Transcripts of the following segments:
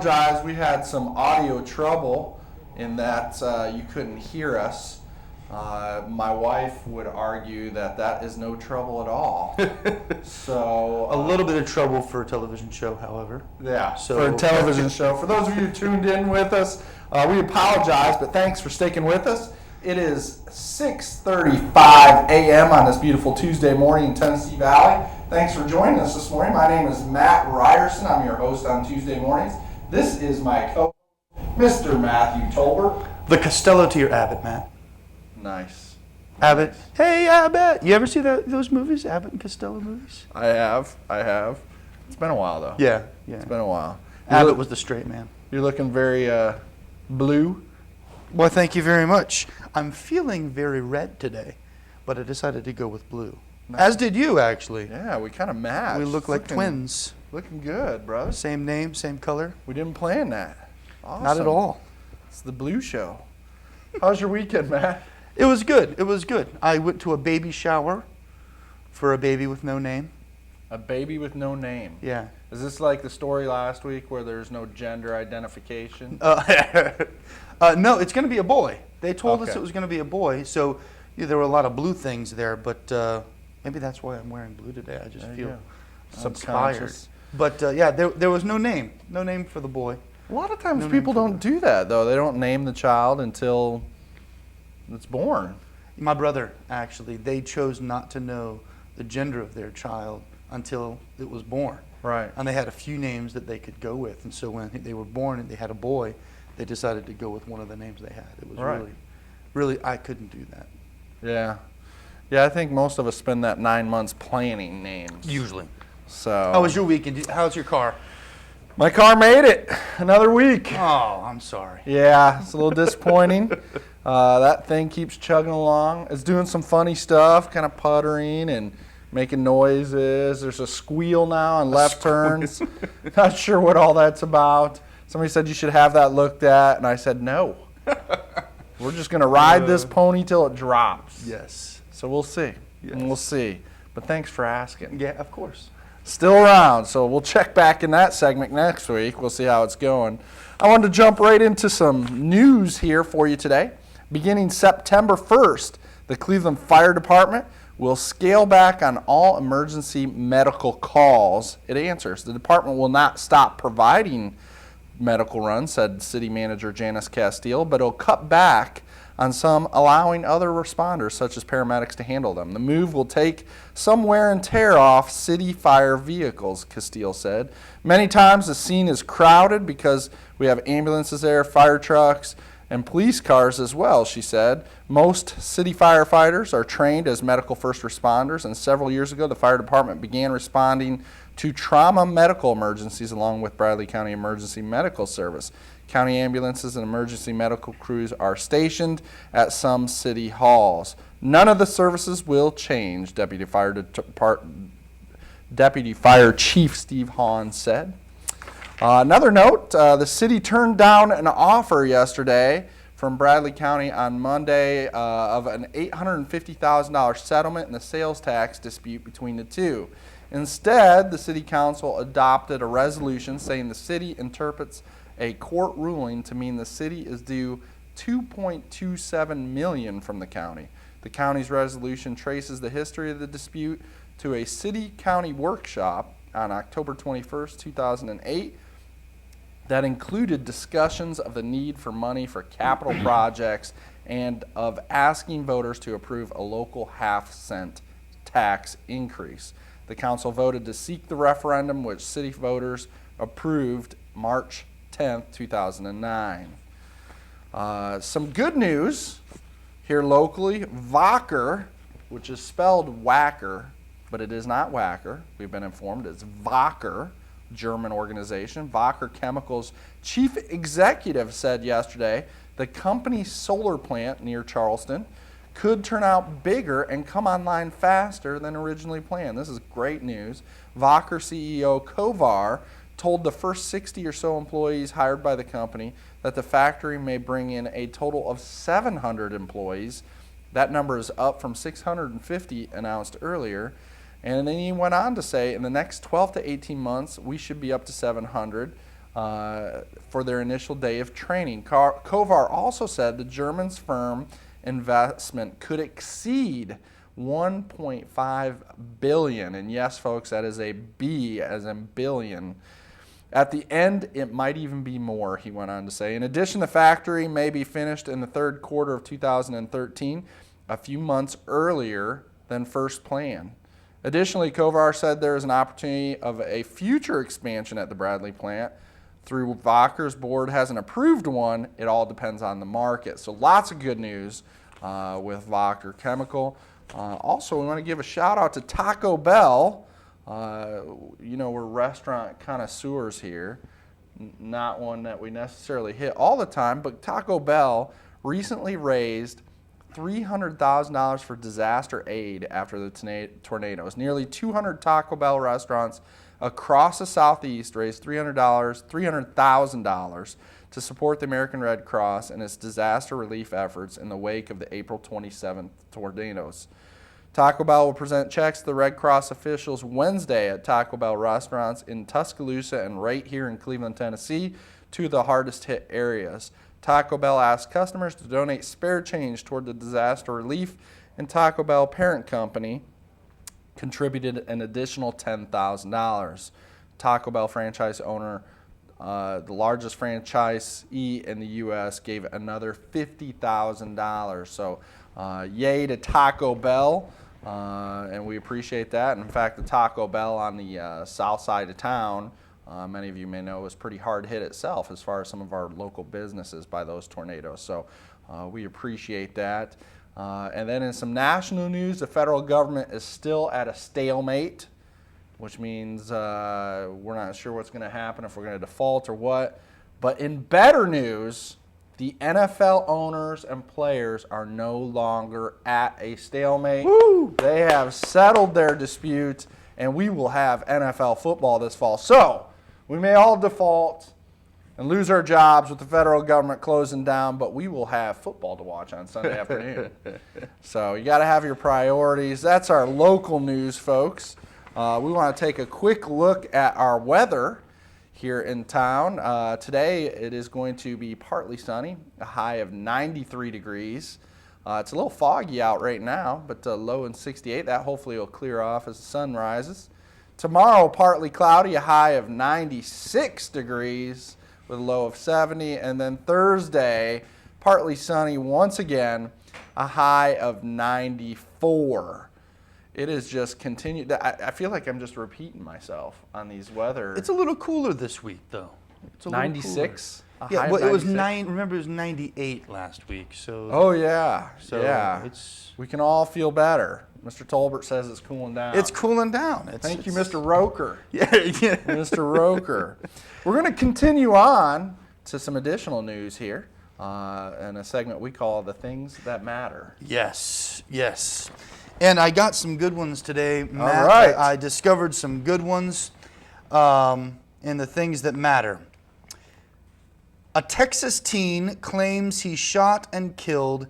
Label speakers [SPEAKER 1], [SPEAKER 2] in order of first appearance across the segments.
[SPEAKER 1] apologize. We had some audio trouble in that you couldn't hear us. My wife would argue that is no trouble at all. So
[SPEAKER 2] a little bit of trouble for a television show, however.
[SPEAKER 1] Yeah, for a television show. For those of you who tuned in with us, we apologize, but thanks for sticking with us. It is 6:35 a.m. on this beautiful Tuesday morning in Tennessee Valley. Thanks for joining us this morning. My name is Matt Ryerson. I'm your host on Tuesday mornings. This is my co-host, Mr. Matthew Tolbert.
[SPEAKER 2] The Costello to your Abbott, Matt.
[SPEAKER 1] Nice.
[SPEAKER 2] Abbott. Hey, Abbott. You ever see those movies, Abbott and Costello movies?
[SPEAKER 1] I have. It's been a while, though.
[SPEAKER 2] Yeah.
[SPEAKER 1] It's been a while.
[SPEAKER 2] Abbott was the straight man.
[SPEAKER 1] You're looking very blue.
[SPEAKER 2] Well, thank you very much. I'm feeling very red today, but I decided to go with blue. Nice. As did you, actually.
[SPEAKER 1] Yeah, we kind of matched.
[SPEAKER 2] We look like twins.
[SPEAKER 1] Looking good, bro.
[SPEAKER 2] Same name, same color.
[SPEAKER 1] We didn't plan that. Awesome.
[SPEAKER 2] Not at all.
[SPEAKER 1] It's the Blue Show. How's your weekend, Matt?
[SPEAKER 2] It was good. I went to a baby shower for a baby with no name.
[SPEAKER 1] A baby with no name?
[SPEAKER 2] Yeah.
[SPEAKER 1] Is this like the story last week where there's no gender identification?
[SPEAKER 2] No, it's going to be a boy. They told us it was going to be a boy, so there were a lot of blue things there, but maybe that's why I'm wearing blue today. I just feel inspired. But there was no name for the boy.
[SPEAKER 1] A lot of times people don't do that, though. They don't name the child until it's born.
[SPEAKER 2] My brother, actually, they chose not to know the gender of their child until it was born.
[SPEAKER 1] Right.
[SPEAKER 2] And they had a few names that they could go with, and so when they were born and they had a boy, they decided to go with one of the names they had. It was really, I couldn't do that.
[SPEAKER 1] Yeah, I think most of us spend that 9 months planning names.
[SPEAKER 2] Usually.
[SPEAKER 1] So.
[SPEAKER 2] How was your weekend? How's your car?
[SPEAKER 1] My car made it. Another week.
[SPEAKER 2] Oh, I'm sorry.
[SPEAKER 1] Yeah, it's a little disappointing. That thing keeps chugging along. It's doing some funny stuff, kind of puttering and making noises. There's a squeal now on left turns. Not sure what all that's about. Somebody said you should have that looked at, and I said no. We're just going to ride this pony till it drops.
[SPEAKER 2] Yes.
[SPEAKER 1] So we'll see.
[SPEAKER 2] Yes.
[SPEAKER 1] And we'll see. But thanks for asking.
[SPEAKER 2] Yeah, of course.
[SPEAKER 1] Still around, so we'll check back in that segment next week. We'll see how it's going. I wanted to jump right into some news here for you today. Beginning September 1st, the Cleveland Fire Department will scale back on all emergency medical calls it answers. The department will not stop providing medical runs, said City Manager Janice Castile, but it'll cut back on some, allowing other responders, such as paramedics, to handle them. The move will take some wear and tear off city fire vehicles, Castile said. Many times the scene is crowded because we have ambulances there, fire trucks, and police cars as well, she said. Most city firefighters are trained as medical first responders, and several years ago the fire department began responding to trauma medical emergencies along with Bradley County Emergency Medical Service. County ambulances and emergency medical crews are stationed at some city halls. None of the services will change, Deputy Fire Chief Steve Hahn said. Another note, the city turned down an offer yesterday from Bradley County on Monday of an $850,000 settlement in the sales tax dispute between the two. Instead, the city council adopted a resolution saying the city interprets a court ruling to mean the city is due $2.27 million from the county. The county's resolution traces the history of the dispute to a city-county workshop on October 21st, 2008 that included discussions of the need for money for capital projects and of asking voters to approve a local half-cent tax increase. The council voted to seek the referendum, which city voters approved March 10th, 2009. Some good news here locally. Wacker, which is spelled Whacker, but it is not Whacker. We've been informed it's Wacker, German organization. Wacker Chemicals chief executive said yesterday the company's solar plant near Charleston could turn out bigger and come online faster than originally planned. This is great news. Wacker CEO Kovar told the first 60 or so employees hired by the company that the factory may bring in a total of 700 employees. That number is up from 650 announced earlier. And then he went on to say, in the next 12 to 18 months, we should be up to 700. for their initial day of training. Kovar also said the German's firm investment could exceed 1.5 billion, and yes, folks, that is a B as in billion. At the end, it might even be more, he went on to say. In addition, the factory may be finished in the third quarter of 2013, a few months earlier than first planned. Additionally, Kovar said there is an opportunity of a future expansion at the Bradley plant. Through Wacker's board hasn't approved one. It all depends on the market. So lots of good news with Wacker Chemical. Also, we want to give a shout out to Taco Bell. We're restaurant connoisseurs here. Not one that we necessarily hit all the time, but Taco Bell recently raised $300,000 for disaster aid after the tornadoes. Nearly 200 Taco Bell restaurants across the Southeast raised $300,000 to support the American Red Cross and its disaster relief efforts in the wake of the April 27th tornadoes. Taco Bell will present checks to the Red Cross officials Wednesday at Taco Bell restaurants in Tuscaloosa and right here in Cleveland, Tennessee, two of the hardest hit areas. Taco Bell asked customers to donate spare change toward the disaster relief, and Taco Bell parent company contributed an additional $10,000. Taco Bell franchise owner, the largest franchisee in the U.S., gave another $50,000. So yay to Taco Bell, and we appreciate that. And in fact, the Taco Bell on the south side of town, many of you may know, was pretty hard hit itself as far as some of our local businesses by those tornadoes. So we appreciate that. And then in some national news, the federal government is still at a stalemate, which means we're not sure what's going to happen, if we're going to default or what. But in better news, the NFL owners and players are no longer at a stalemate.
[SPEAKER 2] Woo!
[SPEAKER 1] They have settled their dispute, and we will have NFL football this fall. So we may all default and lose our jobs with the federal government closing down, but we will have football to watch on Sunday afternoon. So you got to have your priorities. That's our local news, folks. We want to take a quick look at our weather here in town. Today it is going to be partly sunny, a high of 93 degrees. It's a little foggy out right now, but low in 68. That hopefully will clear off as the sun rises. Tomorrow, partly cloudy, a high of 96 degrees with a low of 70. And then Thursday, partly sunny once again, a high of 94. It is just continued. I feel like I'm just repeating myself on these weather.
[SPEAKER 2] It's a little cooler this week, though. It's a
[SPEAKER 1] 96?
[SPEAKER 2] Yeah, well, it was 9. Remember, it was 98 last week. So.
[SPEAKER 1] Oh yeah.
[SPEAKER 2] So
[SPEAKER 1] yeah. We can all feel better. Mr. Tolbert says it's cooling down.
[SPEAKER 2] It's cooling down.
[SPEAKER 1] Thank you, Mr. Roker.
[SPEAKER 2] Yeah.
[SPEAKER 1] Mr. Roker. We're going to continue on to some additional news here in a segment we call The Things That Matter.
[SPEAKER 2] Yes. And I got some good ones today, Matt.
[SPEAKER 1] All right.
[SPEAKER 2] I discovered some good ones in The Things That Matter. A Texas teen claims he shot and killed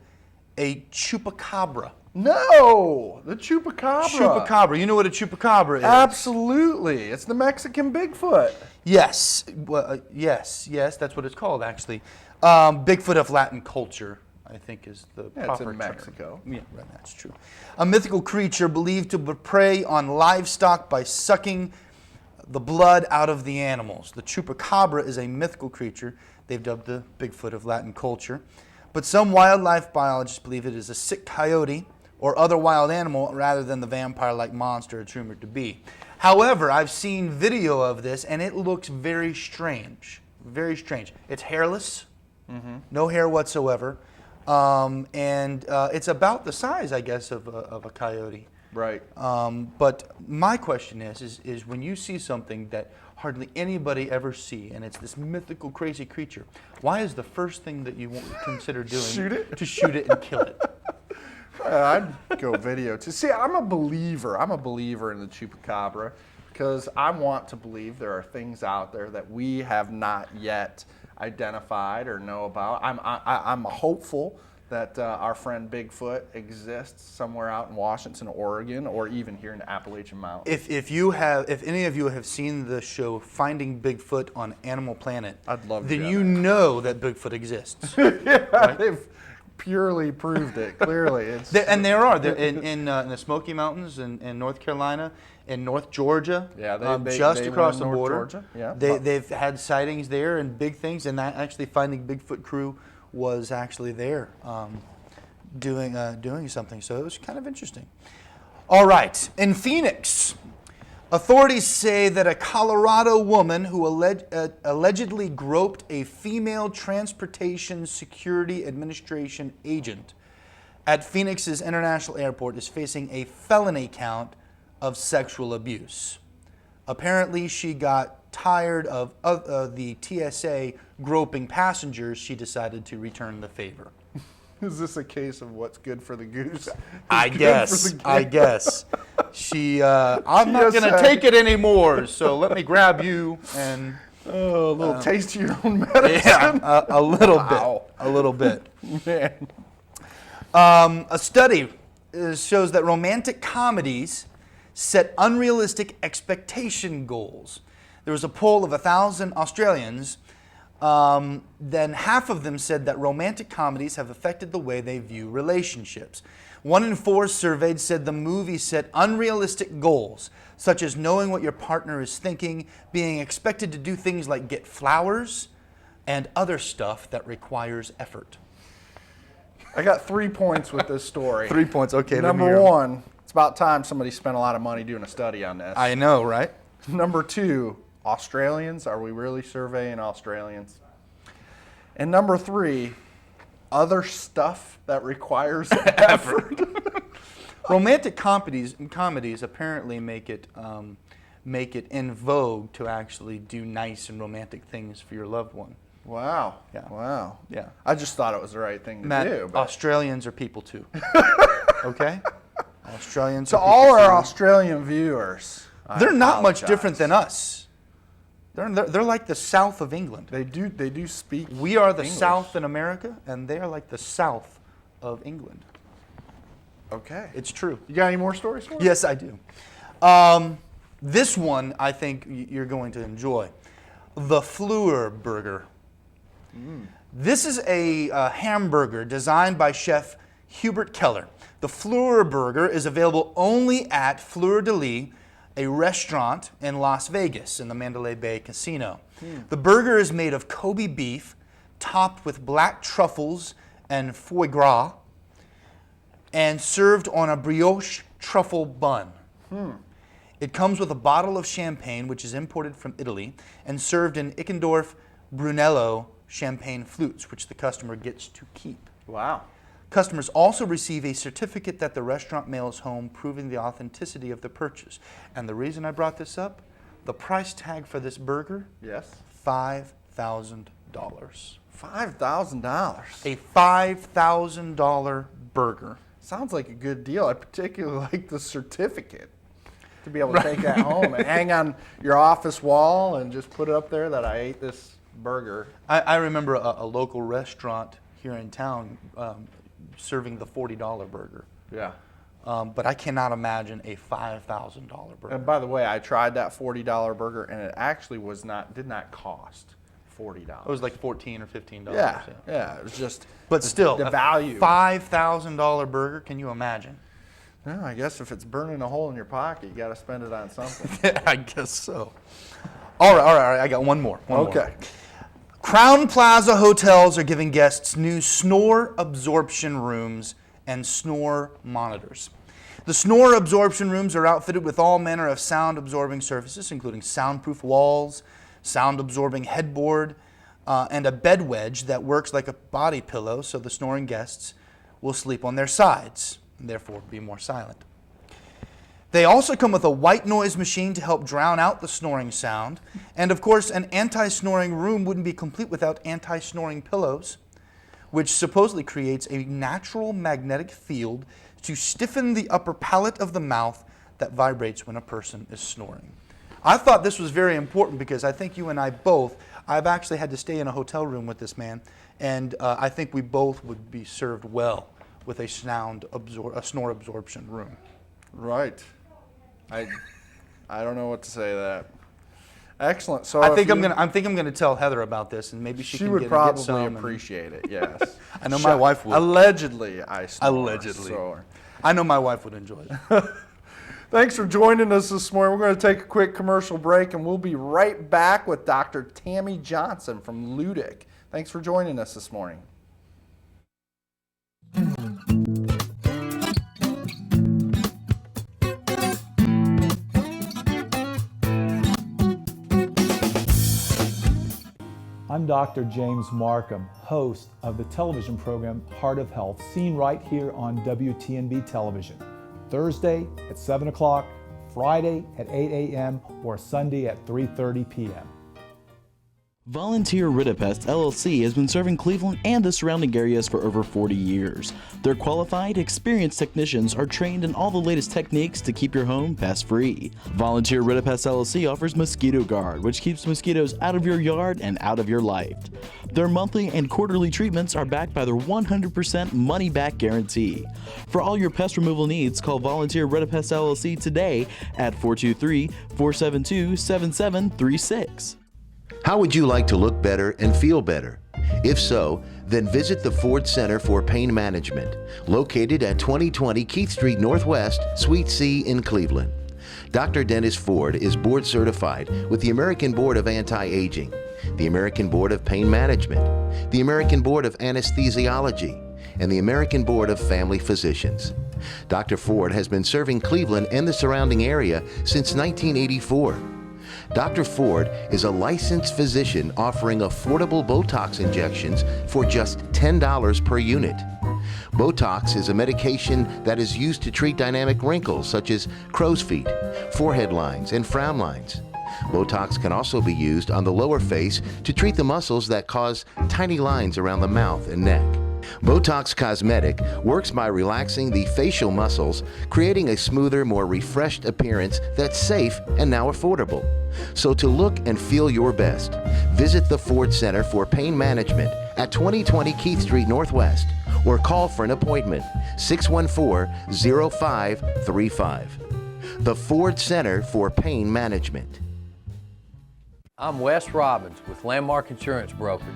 [SPEAKER 2] a chupacabra.
[SPEAKER 1] No, the chupacabra.
[SPEAKER 2] Chupacabra. You know what a chupacabra is?
[SPEAKER 1] Absolutely. It's the Mexican Bigfoot.
[SPEAKER 2] Yes. Well, yes. That's what it's called, actually. Bigfoot of Latin culture, I think, is the proper
[SPEAKER 1] It's in
[SPEAKER 2] term.
[SPEAKER 1] Mexico.
[SPEAKER 2] Yeah, right, that's true. A mythical creature believed to prey on livestock by sucking the blood out of the animals. The chupacabra is a mythical creature. They've dubbed the Bigfoot of Latin culture. But some wildlife biologists believe it is a sick coyote or other wild animal rather than the vampire-like monster it's rumored to be. However, I've seen video of this, and it looks very strange. Very strange. It's hairless, no hair whatsoever, and it's about the size, I guess, of a coyote.
[SPEAKER 1] Right.
[SPEAKER 2] But my question is when you see something that hardly anybody ever see, and it's this mythical, crazy creature, why is the first thing that you won't consider doing
[SPEAKER 1] Shoot it?
[SPEAKER 2] to shoot it and kill it?
[SPEAKER 1] I'd go video too. See, I'm a believer. I'm a believer in the chupacabra because I want to believe there are things out there that we have not yet identified or know about. I'm hopeful that our friend Bigfoot exists somewhere out in Washington, Oregon, or even here in the Appalachian Mountains.
[SPEAKER 2] If any of you have seen the show Finding Bigfoot on Animal Planet,
[SPEAKER 1] I'd love to
[SPEAKER 2] then
[SPEAKER 1] do
[SPEAKER 2] you
[SPEAKER 1] that.
[SPEAKER 2] know that Bigfoot exists.
[SPEAKER 1] They've purely proved it. Clearly,
[SPEAKER 2] They're in the Smoky Mountains in North Carolina, in North Georgia,
[SPEAKER 1] Yeah,
[SPEAKER 2] just
[SPEAKER 1] they
[SPEAKER 2] across
[SPEAKER 1] were in
[SPEAKER 2] the
[SPEAKER 1] North
[SPEAKER 2] border.
[SPEAKER 1] Georgia, yeah.
[SPEAKER 2] They've had sightings there and big things, and that actually Finding Bigfoot crew was actually there doing something. So it was kind of interesting. All right, in Phoenix, authorities say that a Colorado woman who allegedly groped a female Transportation Security Administration agent at Phoenix's International Airport is facing a felony count of sexual abuse. Apparently, she got tired of the TSA groping passengers. She decided to return the favor.
[SPEAKER 1] Is this a case of what's good for the goose?
[SPEAKER 2] I guess. She, I'm not
[SPEAKER 1] Yes,
[SPEAKER 2] going to take it anymore, so let me grab you and...
[SPEAKER 1] Oh, a little taste of your own medicine.
[SPEAKER 2] Yeah, a little
[SPEAKER 1] Wow.
[SPEAKER 2] bit. A little bit.
[SPEAKER 1] Man.
[SPEAKER 2] A study shows that romantic comedies set unrealistic expectation goals. There was a poll of 1,000 Australians. Then half of them said that romantic comedies have affected the way they view relationships. 1 in 4 surveyed said the movie set unrealistic goals, such as knowing what your partner is thinking, being expected to do things like get flowers, and other stuff that requires effort.
[SPEAKER 1] I got 3 points with this story.
[SPEAKER 2] 3 points, okay.
[SPEAKER 1] Number 1, it's about time somebody spent a lot of money doing a study on this.
[SPEAKER 2] I know, right?
[SPEAKER 1] Number 2, Australians. Are we really surveying Australians? And number 3, other stuff that requires effort.
[SPEAKER 2] Romantic comedies apparently make it in vogue to actually do nice and romantic things for your loved one.
[SPEAKER 1] Wow.
[SPEAKER 2] Yeah.
[SPEAKER 1] Wow.
[SPEAKER 2] Yeah.
[SPEAKER 1] I just thought it was the right thing to
[SPEAKER 2] Matt,
[SPEAKER 1] do. But
[SPEAKER 2] Australians are people too. Okay? Australians
[SPEAKER 1] to
[SPEAKER 2] are
[SPEAKER 1] all
[SPEAKER 2] people
[SPEAKER 1] our
[SPEAKER 2] too.
[SPEAKER 1] Australian viewers, I
[SPEAKER 2] They're not much
[SPEAKER 1] apologize.
[SPEAKER 2] different than us. They're like the south of England.
[SPEAKER 1] They do speak.
[SPEAKER 2] We are the
[SPEAKER 1] English.
[SPEAKER 2] south in America, and they are like the south of England.
[SPEAKER 1] Okay.
[SPEAKER 2] It's true.
[SPEAKER 1] You got any more stories for us?
[SPEAKER 2] Yes, I do. This one I think you're going to enjoy. The Fleur Burger. This is a hamburger designed by chef Hubert Keller. The Fleur Burger is available only at Fleur de Lis, a restaurant in Las Vegas in the Mandalay Bay Casino. The burger is made of Kobe beef, topped with black truffles and foie gras, and served on a brioche truffle bun. It comes with a bottle of champagne, which is imported from Italy, and served in Ickendorf Brunello champagne flutes, which the customer gets to keep.
[SPEAKER 1] Wow.
[SPEAKER 2] Customers also receive a certificate that the restaurant mails home, proving the authenticity of the purchase. And the reason I brought this up, the price tag for this burger,
[SPEAKER 1] Yes.
[SPEAKER 2] $5,000.
[SPEAKER 1] $5,000.
[SPEAKER 2] A $5,000 burger.
[SPEAKER 1] Sounds like a good deal. I particularly like the certificate to be able to take that home and hang on your office wall and just put it up there that I ate this burger.
[SPEAKER 2] I remember a local restaurant here in town serving the $40 burger.
[SPEAKER 1] Yeah.
[SPEAKER 2] But I cannot imagine a $5,000 burger.
[SPEAKER 1] And by the way, I tried that $40 burger and it actually did not cost $40.
[SPEAKER 2] It was like $14 or $15.
[SPEAKER 1] Yeah, it was just
[SPEAKER 2] But still,
[SPEAKER 1] the
[SPEAKER 2] a
[SPEAKER 1] value.
[SPEAKER 2] $5,000 burger, can you imagine?
[SPEAKER 1] Yeah, I guess if it's burning a hole in your pocket, you got to spend it on something.
[SPEAKER 2] I guess so. All right, I got one more.
[SPEAKER 1] Okay.
[SPEAKER 2] Crown Plaza hotels are giving guests new snore absorption rooms and snore monitors. The snore absorption rooms are outfitted with all manner of sound absorbing surfaces, including soundproof walls, sound absorbing headboard, and a bed wedge that works like a body pillow so the snoring guests will sleep on their sides and therefore be more silent. They also come with a white noise machine to help drown out the snoring sound. And of course, an anti-snoring room wouldn't be complete without anti-snoring pillows, which supposedly creates a natural magnetic field to stiffen the upper palate of the mouth that vibrates when a person is snoring. I thought this was very important because I think you and I both, I've actually had to stay in a hotel room with this man, And I think we both would be served well with a snore absorption room.
[SPEAKER 1] Right. I don't know what to say to that. Excellent. So
[SPEAKER 2] I think I'm gonna tell Heather about this, and maybe she can
[SPEAKER 1] would
[SPEAKER 2] get
[SPEAKER 1] probably
[SPEAKER 2] some.
[SPEAKER 1] appreciate it. Yes.
[SPEAKER 2] I know my wife would.
[SPEAKER 1] Allegedly, I snore.
[SPEAKER 2] Allegedly.
[SPEAKER 1] So.
[SPEAKER 2] I know my wife would enjoy it.
[SPEAKER 1] Thanks for joining us this morning. We're going to take a quick commercial break, and we'll be right back with Dr. Tammy Johnson from Ludick. Thanks for joining us this morning.
[SPEAKER 3] I'm Dr. James Markham, host of the television program Heart of Health, seen right here on WTNB television. Thursday at 7 o'clock, Friday at 8 a.m., or Sunday at 3:30 p.m.
[SPEAKER 4] Volunteer Ridipest LLC has been serving Cleveland and the surrounding areas for over 40 years. Their qualified, experienced technicians are trained in all the latest techniques to keep your home pest-free. Volunteer Ridipest LLC offers Mosquito Guard, which keeps mosquitoes out of your yard and out of your life. Their monthly and quarterly treatments are backed by their 100% money-back guarantee. For all your pest removal needs, call Volunteer Ridipest LLC today at 423-472-7736.
[SPEAKER 5] How would you like to look better and feel better? If so, then visit the Ford Center for Pain Management, located at 2020 Keith Street Northwest, Suite C in Cleveland. Dr. Dennis Ford is board certified with the American Board of Anti-Aging, the American Board of Pain Management, the American Board of Anesthesiology, and the American Board of Family Physicians. Dr. Ford has been serving Cleveland and the surrounding area since 1984. Dr. Ford is a licensed physician offering affordable Botox injections for just $10 per unit. Botox is a medication that is used to treat dynamic wrinkles such as crow's feet, forehead lines, and frown lines. Botox can also be used on the lower face to treat the muscles that cause tiny lines around the mouth and neck. Botox Cosmetic works by relaxing the facial muscles, creating a smoother, more refreshed appearance that's safe and now affordable. So to look and feel your best, visit the Ford Center for Pain Management at 2020 Keith Street Northwest or call for an appointment, 614-0535. The Ford Center for Pain Management.
[SPEAKER 6] I'm Wes Robbins with Landmark Insurance Brokerage.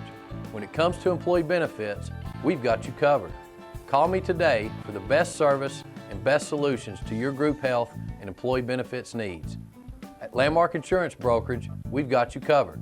[SPEAKER 6] When it comes to employee benefits, we've got you covered. Call me today for the best service and best solutions to your group health and employee benefits needs. At Landmark Insurance Brokerage, we've got you covered.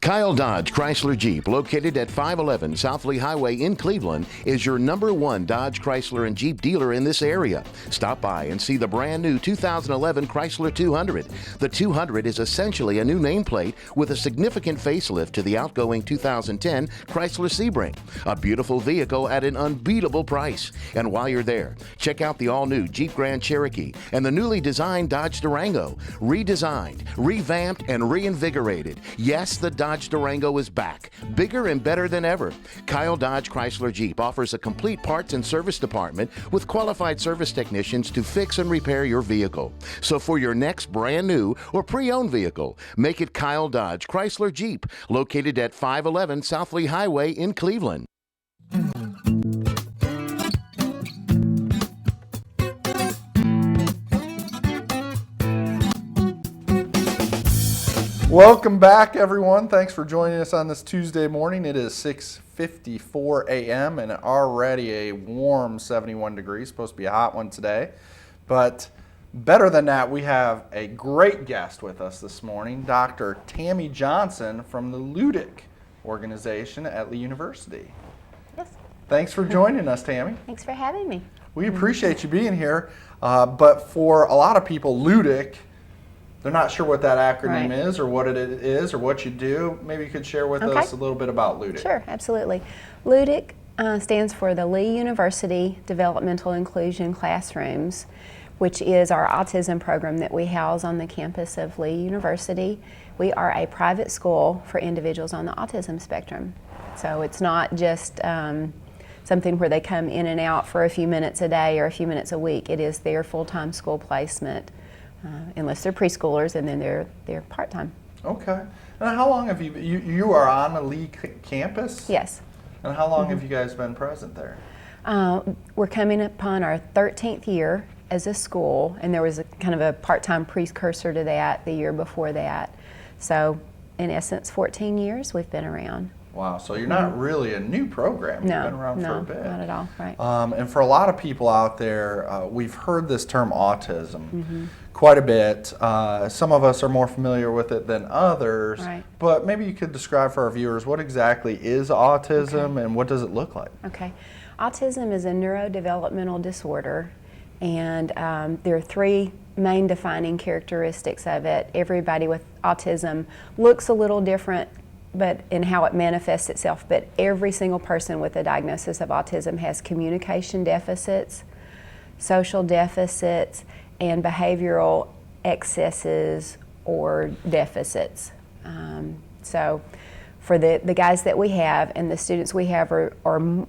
[SPEAKER 5] Kyle Dodge Chrysler Jeep, located at 511 South Lee Highway in Cleveland, is your #1 Dodge, Chrysler, and Jeep dealer in this area. Stop by and see the brand new 2011 Chrysler 200. The 200 is essentially a new nameplate with a significant facelift to the outgoing 2010 Chrysler Sebring. A beautiful vehicle at an unbeatable price. And while you're there, check out the all-new Jeep Grand Cherokee and the newly designed Dodge Durango. Redesigned, revamped, and reinvigorated. Yes, the Dodge Durango is back, bigger and better than ever. Kyle Dodge Chrysler Jeep offers a complete parts and service department with qualified service technicians to fix and repair your vehicle. So for your next brand new or pre-owned vehicle, make it Kyle Dodge Chrysler Jeep, located at 511 South Lee Highway in Cleveland.
[SPEAKER 1] Welcome back, everyone. Thanks for joining us on this Tuesday morning. It is 6:54 a.m. and already a warm 71 degrees. Supposed to be a hot one today. But better than that, we have a great guest with us this morning, Dr. Tammy Johnson from the Ludick organization at Lee University.
[SPEAKER 7] Yes.
[SPEAKER 1] Thanks for joining us, Tammy.
[SPEAKER 7] Thanks for having me.
[SPEAKER 1] We appreciate you being here. But for a lot of people, Ludick, they're not sure what that acronym
[SPEAKER 7] Right.
[SPEAKER 1] is or what it is or what you do. Maybe you could share with
[SPEAKER 7] Okay.
[SPEAKER 1] us a little bit about Ludick.
[SPEAKER 7] Sure, absolutely. Ludick stands for the Lee University Developmental Inclusion Classrooms, which is our autism program that we house on the campus of Lee University. We are a private school for individuals on the autism spectrum. So it's not just something where they come in and out for a few minutes a day or a few minutes a week. It is their full-time school placement, unless they're preschoolers, and then they're part-time.
[SPEAKER 1] Okay. Now, how long have you are on the Lee campus?
[SPEAKER 7] Yes.
[SPEAKER 1] And how long have you guys been present there?
[SPEAKER 7] We're coming upon our 13th year as a school, and there was a kind of a part-time precursor to that the year before that. So in essence, 14 years we've been around.
[SPEAKER 1] Wow, so you're not really a new program. You've been around for a bit.
[SPEAKER 7] No, not at all, right.
[SPEAKER 1] And for a lot of people out there, we've heard this term autism quite a bit. Some of us are more familiar with it than others.
[SPEAKER 7] Right.
[SPEAKER 1] But maybe you could describe for our viewers what exactly is autism and what does it look like?
[SPEAKER 7] Okay. Autism is a neurodevelopmental disorder, and there are three main defining characteristics of it. Everybody with autism looks a little different but in how it manifests itself, but every single person with a diagnosis of autism has communication deficits, social deficits, and behavioral excesses or deficits. So for the guys that we have and the students we have are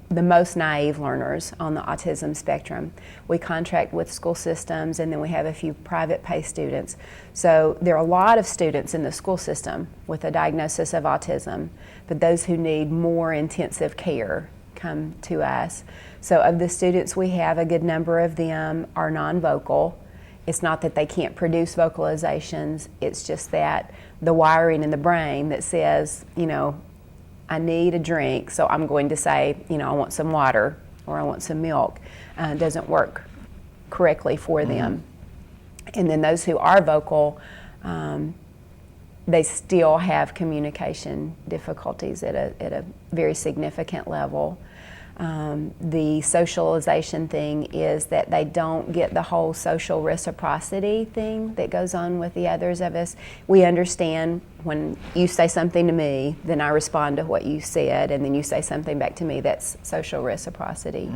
[SPEAKER 7] the most naive learners on the autism spectrum. We contract with school systems, and then we have a few private pay students. So there are a lot of students in the school system with a diagnosis of autism, but those who need more intensive care come to us. So of the students we have, a good number of them are non-vocal. It's not that they can't produce vocalizations, it's just that the wiring in the brain that says, you know, I need a drink, so I'm going to say, you know, I want some water or I want some milk, doesn't work correctly for them. And then those who are vocal, they still have communication difficulties at a very significant level. The socialization thing is that they don't get the whole social reciprocity thing that goes on with the others of us. We understand when you say something to me, then I respond to what you said, and then you say something back to me. That's social reciprocity.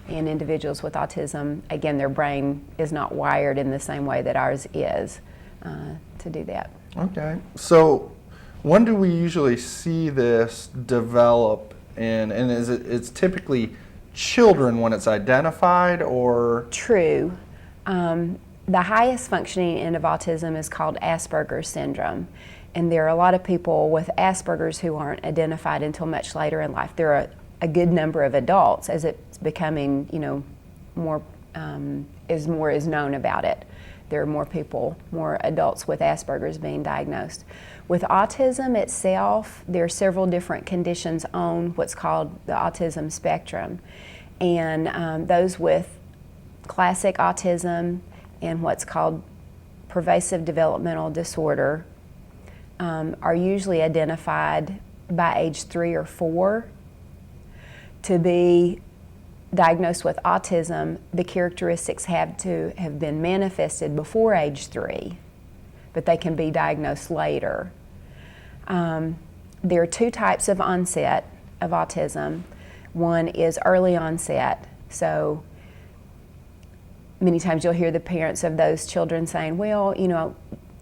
[SPEAKER 7] And individuals with autism, again, their brain is not wired in the same way that ours is to do that.
[SPEAKER 1] Okay, so when do we usually see this develop? And it's typically children when it's identified, or?
[SPEAKER 7] True. The highest functioning end of autism is called Asperger's syndrome. And there are a lot of people with Asperger's who aren't identified until much later in life. There are a good number of adults as it's becoming, you know, more is known about it. There are more people, more adults with Asperger's being diagnosed. With autism itself, there are several different conditions on what's called the autism spectrum. And those with classic autism and what's called pervasive developmental disorder are usually identified by age 3 or 4. To be diagnosed with autism, the characteristics have to have been manifested before age 3, but they can be diagnosed later. There are two types of onset of autism. One is early onset, so many times you'll hear the parents of those children saying, well, you know,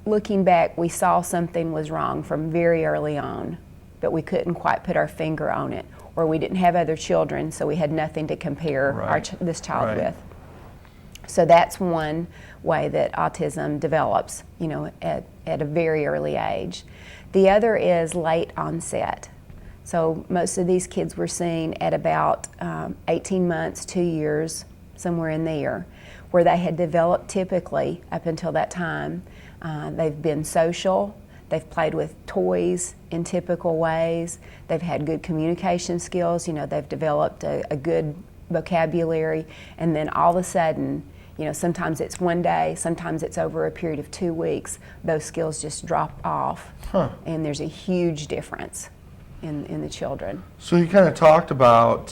[SPEAKER 7] looking back, we saw something was wrong from very early on, but we couldn't quite put our finger on it, or we didn't have other children, so we had nothing to compare this child with. So that's one way that autism develops, you know, at a very early age. The other is late onset. So most of these kids were seen at about 18 months, 2 years, somewhere in there, where they had developed typically up until that time. They've been social, they've played with toys in typical ways, they've had good communication skills, you know, they've developed a good vocabulary, and then all of a sudden, you know, sometimes it's one day, sometimes it's over a period of 2 weeks, those skills just drop off. And there's a huge difference in the children.
[SPEAKER 1] So you kind of talked about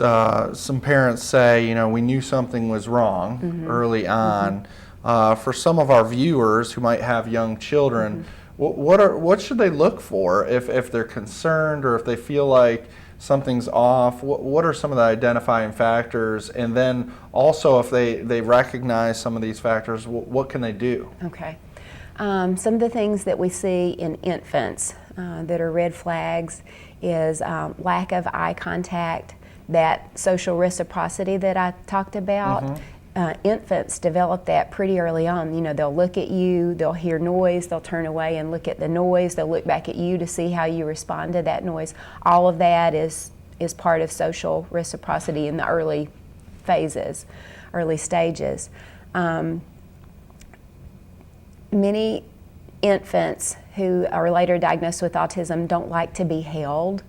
[SPEAKER 1] some parents say, you know, we knew something was wrong early on. For some of our viewers who might have young children, what should they look for if they're concerned or if they feel like something's off? What are some of the identifying factors? And then also if they recognize some of these factors, what can they do?
[SPEAKER 7] Okay. Some of the things that we see in infants that are red flags is lack of eye contact, that social reciprocity that I talked about. Infants develop that pretty early on. You know, they'll look at you, they'll hear noise, they'll turn away and look at the noise, they'll look back at you to see how you respond to that noise. All of that is is part of social reciprocity in the early phases, early stages. Many infants who are later diagnosed with autism don't like to be held.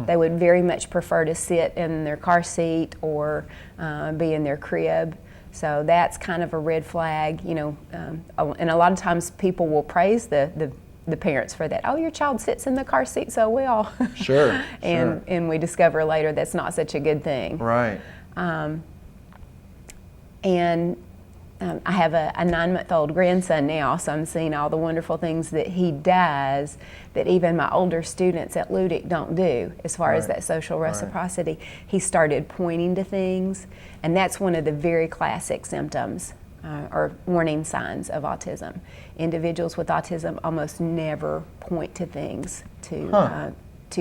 [SPEAKER 7] They would very much prefer to sit in their car seat or be in their crib. So that's kind of a red flag, you know, and a lot of times people will praise the parents for that. Oh, your child sits in the car seat so well.
[SPEAKER 1] Sure.
[SPEAKER 7] And we discover later that's not such a good thing.
[SPEAKER 1] Right.
[SPEAKER 7] I have a 9-month-old grandson now, so I'm seeing all the wonderful things that he does that even my older students at Ludic don't do as far as that social reciprocity. He started pointing to things, and that's one of the very classic symptoms or warning signs of autism. Individuals with autism almost never point to things to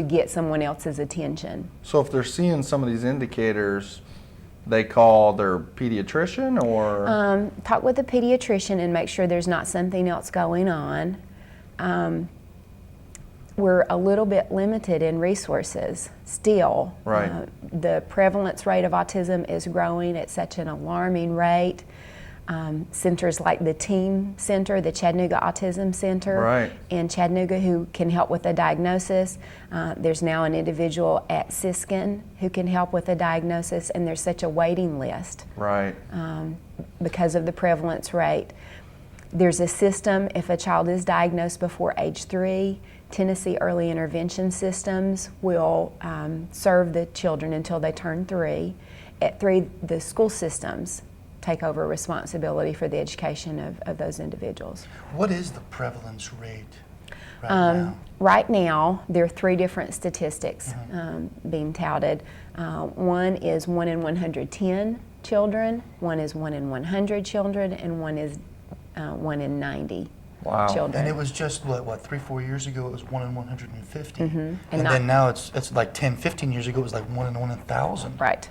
[SPEAKER 7] get someone else's attention.
[SPEAKER 1] So if they're seeing some of these indicators, they call their pediatrician, or?
[SPEAKER 7] Talk with a pediatrician and make sure there's not something else going on. We're a little bit limited in resources still.
[SPEAKER 1] Right.
[SPEAKER 7] The prevalence rate of autism is growing at such an alarming rate. Centers like the Team Center, the Chattanooga Autism Center in Chattanooga, who can help with a diagnosis. There's now an individual at Siskin who can help with a diagnosis, and there's such a waiting list because of the prevalence rate. There's a system, if a child is diagnosed before age 3, Tennessee Early Intervention Systems will serve the children until they turn 3. At 3, the school systems take over responsibility for the education of those individuals.
[SPEAKER 2] What is the prevalence rate right now?
[SPEAKER 7] Right now, there are 3 different statistics being touted. One is 1 in 110 children, one is 1 in 100 children, and one is 1 in 90 children.
[SPEAKER 2] And it was just, what 3-4 years ago, it was 1 in 150.
[SPEAKER 7] And
[SPEAKER 2] then now it's like 10-15 years ago, it was like 1 in 1,000.
[SPEAKER 7] Right.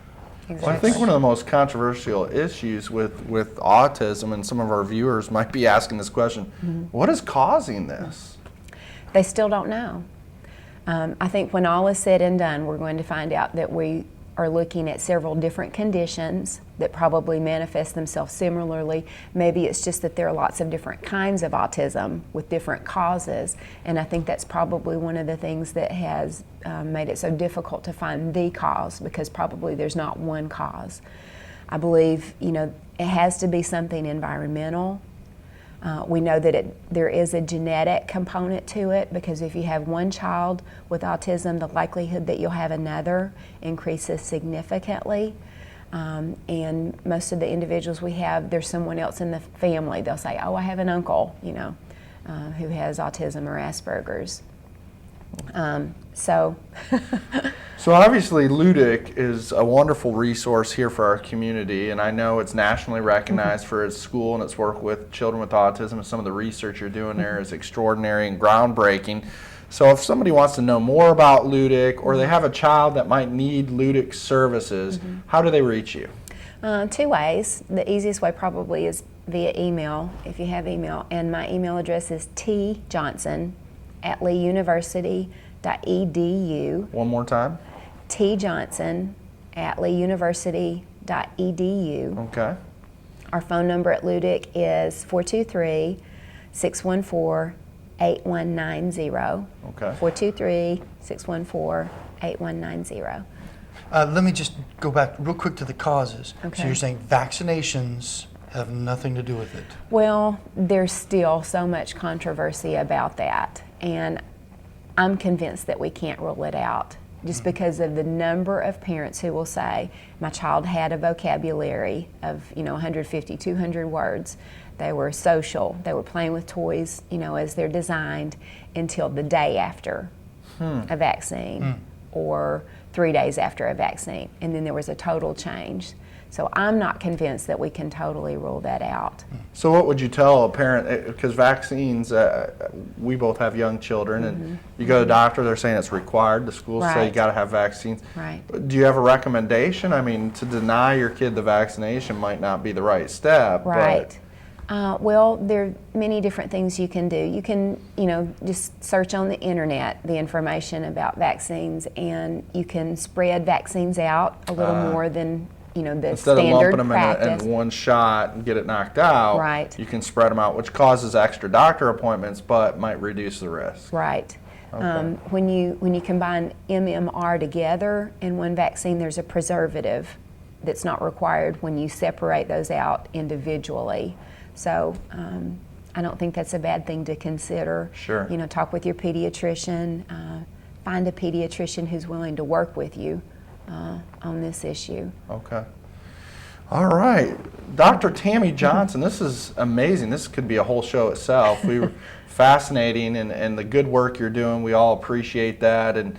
[SPEAKER 7] Exactly.
[SPEAKER 1] Well, I think one of the most controversial issues with autism, and some of our viewers might be asking this question, what is causing this?
[SPEAKER 7] They still don't know. I think when all is said and done, we're going to find out that we are looking at several different conditions that probably manifest themselves similarly. Maybe it's just that there are lots of different kinds of autism with different causes, and I think that's probably one of the things that has made it so difficult to find the cause, because probably there's not one cause. I believe, you know, it has to be something environmental. We know that there is a genetic component to it, because if you have one child with autism, the likelihood that you'll have another increases significantly. And most of the individuals we have, there's someone else in the family. They'll say, oh, I have an uncle, you know, who has autism or Asperger's.
[SPEAKER 1] So obviously Ludic is a wonderful resource here for our community, and I know it's nationally recognized for its school and its work with children with autism, and some of the research you're doing there is extraordinary and groundbreaking. So if somebody wants to know more about Ludic, or they have a child that might need Ludic services, how do they reach you?
[SPEAKER 7] 2 ways. The easiest way probably is via email, if you have email, and my email address is tjohnson@leeuniversity.edu.
[SPEAKER 1] One more time.
[SPEAKER 7] tjohnson@leeuniversity.edu.
[SPEAKER 1] Okay.
[SPEAKER 7] Our phone number at Ludic is 423-614-8190.
[SPEAKER 1] Okay.
[SPEAKER 7] 423-614-8190.
[SPEAKER 2] Let me just go back real quick to the causes.
[SPEAKER 7] Okay.
[SPEAKER 2] So you're saying vaccinations have nothing to do with it?
[SPEAKER 7] Well, there's still so much controversy about that, and I'm convinced that we can't rule it out, just because of the number of parents who will say, my child had a vocabulary of 150, 200 words. They were social, they were playing with toys, as they're designed, until the day after a vaccine or 3 days after a vaccine, and then there was a total change. So I'm not convinced that we can totally rule that out.
[SPEAKER 1] So what would you tell a parent, because vaccines, we both have young children, and you go to the doctor, they're saying it's required, the schools say you got to have vaccines.
[SPEAKER 7] Right.
[SPEAKER 1] Do you have a recommendation? I mean, to deny your kid the vaccination might not be the right step.
[SPEAKER 7] Right. Well, there are many different things you can do. You can, just search on the internet the information about vaccines, and you can spread vaccines out a little more than, the
[SPEAKER 1] Instead
[SPEAKER 7] standard
[SPEAKER 1] of lumping them
[SPEAKER 7] practice.
[SPEAKER 1] in one shot and get it knocked out,
[SPEAKER 7] Right.
[SPEAKER 1] you can spread them out, which causes extra doctor appointments, but might reduce the risk.
[SPEAKER 7] Right.
[SPEAKER 1] Okay.
[SPEAKER 7] When you combine MMR together in one vaccine, there's a preservative that's not required when you separate those out individually. So I don't think that's a bad thing to consider.
[SPEAKER 1] Sure.
[SPEAKER 7] Talk with your pediatrician. Find a pediatrician who's willing to work with you on this issue.
[SPEAKER 1] Okay. All right. Dr. Tammy Johnson, this is amazing. This could be a whole show itself. We were fascinating, and the good work you're doing, we all appreciate that. And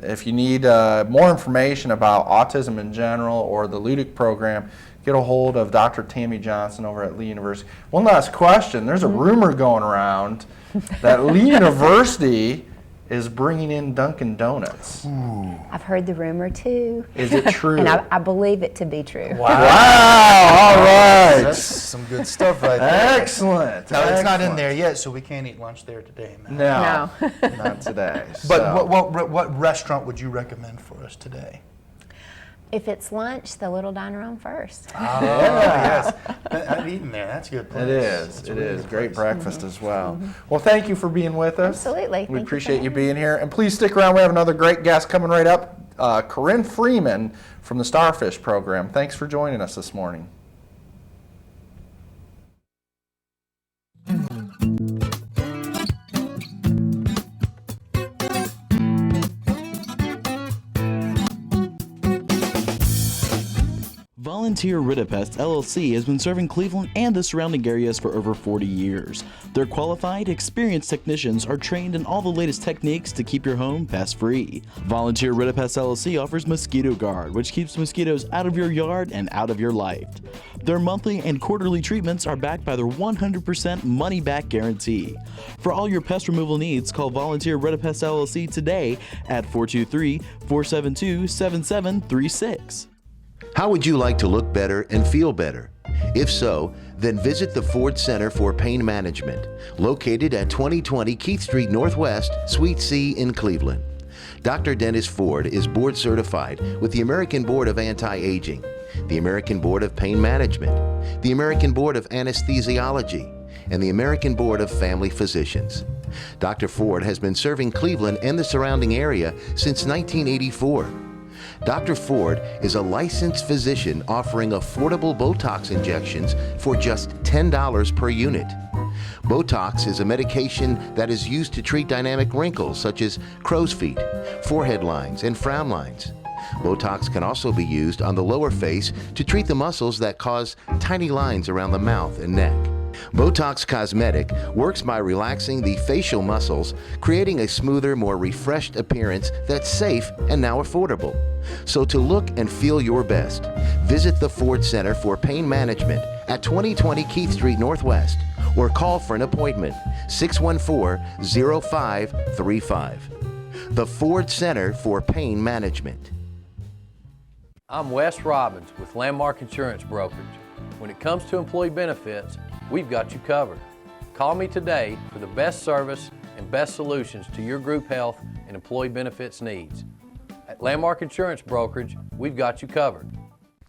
[SPEAKER 1] if you need more information about autism in general or the LUDIC program, get a hold of Dr. Tammy Johnson over at Lee University. One last question. There's a rumor going around that Lee University is bringing in Dunkin' Donuts.
[SPEAKER 7] I've heard the rumor too.
[SPEAKER 1] Is it true?
[SPEAKER 7] And I believe it to be true.
[SPEAKER 1] Wow, all right.
[SPEAKER 2] That's some good stuff right there.
[SPEAKER 1] Excellent.
[SPEAKER 2] No, it's not in
[SPEAKER 1] Excellent.
[SPEAKER 2] there yet, so we can't eat lunch there today, man.
[SPEAKER 1] No, not today.
[SPEAKER 2] But
[SPEAKER 1] So,
[SPEAKER 2] what restaurant would you recommend for us today?
[SPEAKER 7] If it's lunch, the Little Diner on First.
[SPEAKER 2] Oh, yes. I've eaten there. That's a good place.
[SPEAKER 1] it is.
[SPEAKER 2] That's a
[SPEAKER 1] It
[SPEAKER 2] really
[SPEAKER 1] is.
[SPEAKER 2] good
[SPEAKER 1] Great
[SPEAKER 2] place.
[SPEAKER 1] breakfast as well. Well, thank you for being with us.
[SPEAKER 7] Absolutely. Thank
[SPEAKER 1] We
[SPEAKER 7] you for
[SPEAKER 1] appreciate you
[SPEAKER 7] having
[SPEAKER 1] being here. And please stick around. We have another great guest coming right up, Corinne Freeman from the Starfish program. Thanks for joining us this morning.
[SPEAKER 4] Volunteer Ridipest LLC has been serving Cleveland and the surrounding areas for over 40 years. Their qualified, experienced technicians are trained in all the latest techniques to keep your home pest-free. Volunteer Ridipest LLC offers Mosquito Guard, which keeps mosquitoes out of your yard and out of your life. Their monthly and quarterly treatments are backed by their 100% money-back guarantee. For all your pest removal needs, call Volunteer Ridipest LLC today at 423-472-7736.
[SPEAKER 5] How would you like to look better and feel better? If so, then visit the Ford Center for Pain Management, located at 2020 Keith Street Northwest, Suite C in Cleveland. Dr. Dennis Ford is board certified with the American Board of Anti-Aging, the American Board of Pain Management, the American Board of Anesthesiology, and the American Board of Family Physicians. Dr. Ford has been serving Cleveland and the surrounding area since 1984. Dr. Ford is a licensed physician offering affordable Botox injections for just $10 per unit. Botox is a medication that is used to treat dynamic wrinkles such as crow's feet, forehead lines, and frown lines. Botox can also be used on the lower face to treat the muscles that cause tiny lines around the mouth and neck. Botox Cosmetic works by relaxing the facial muscles, creating a smoother, more refreshed appearance that's safe and now affordable. So to look and feel your best, visit the Ford Center for Pain Management at 2020 Keith Street Northwest or call for an appointment, 614-0535. The Ford Center for Pain Management.
[SPEAKER 6] I'm Wes Robbins with Landmark Insurance Brokerage. When it comes to employee benefits, we've got you covered. Call me today for the best service and best solutions to your group health and employee benefits needs. At Landmark Insurance Brokerage, we've got you covered.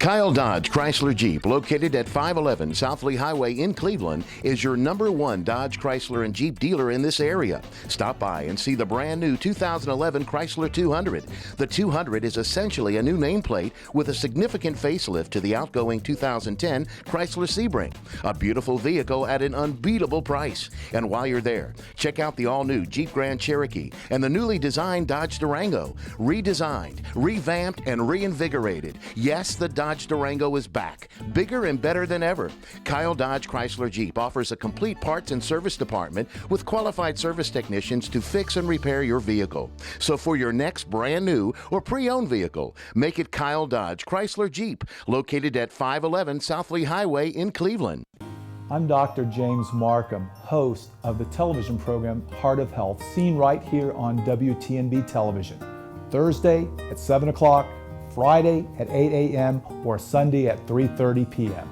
[SPEAKER 5] Kyle Dodge Chrysler Jeep, located at 511 South Lee Highway in Cleveland, is your #1 Dodge Chrysler and Jeep dealer in this area. Stop by and see the brand new 2011 Chrysler 200. The 200 is essentially a new nameplate with a significant facelift to the outgoing 2010 Chrysler Sebring. A beautiful vehicle at an unbeatable price. And while you're there, check out the all-new Jeep Grand Cherokee and the newly designed Dodge Durango. Redesigned, revamped, and reinvigorated. Yes, the Dodge Durango is back, bigger and better than ever. Kyle Dodge Chrysler Jeep offers a complete parts and service department with qualified service technicians to fix and repair your vehicle. So for your next brand new or pre-owned vehicle, make it Kyle Dodge Chrysler Jeep, located at 511 South Lee Highway in Cleveland.
[SPEAKER 3] I'm Dr. James Markham, host of the television program Heart of Health, seen right here on WTNB television, Thursday at 7 o'clock, Friday at 8 a.m., or Sunday at 3:30 p.m.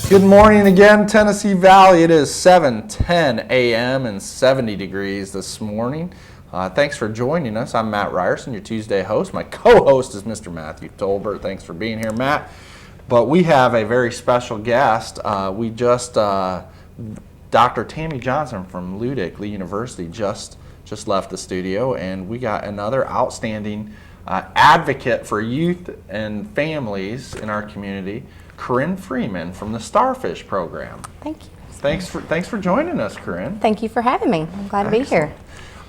[SPEAKER 1] Good morning again, Tennessee Valley. It is 7:10 a.m. and 70 degrees this morning. Thanks for joining us. I'm Matt Ryerson, your Tuesday host. My co-host is Mr. Matthew Tolbert. Thanks for being here, Matt. But we have a very special guest. Dr. Tammy Johnson from Ludick, Lee University, just left the studio, and we got another outstanding advocate for youth and families in our community, Corinne Freeman from the Starfish program.
[SPEAKER 8] Thank you.
[SPEAKER 1] Thanks for joining us, Corinne.
[SPEAKER 8] Thank you for having me. I'm glad to be here.